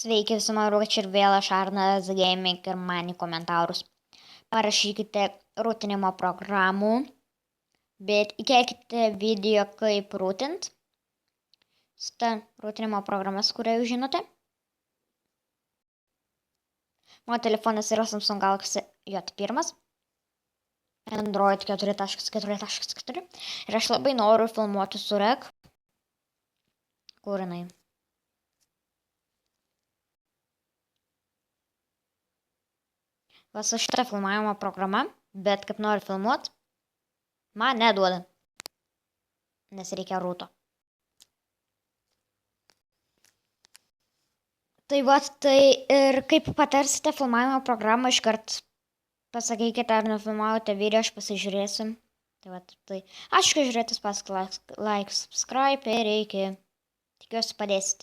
Sveiki, visi man Rūč ir vėl aš Arnas Gaming ir man į komentarus. Parašykite rūtinimo programų, bet įkelkite video kaip rūtint. Ta rūtinimo programas, kurią jūs žinote. Mano telefonas yra Samsung Galaxy J1. Android 4.4.4. Ir aš labai noriu filmuoti su REC. Kur jinai? Va su šitą filmavimo programa, bet kaip noriu filmuoti, man neduoda. Nes reikia rūto. Tai va, tai ir kaip patarsite filmavimo programą, iškart pasakykite, ar nufilmavote video, aš pasižiūrėsim. Tai va, tai ačiū, kad žiūrėtis, paskui like, subscribe ir iki. Tikiuosi padėsite.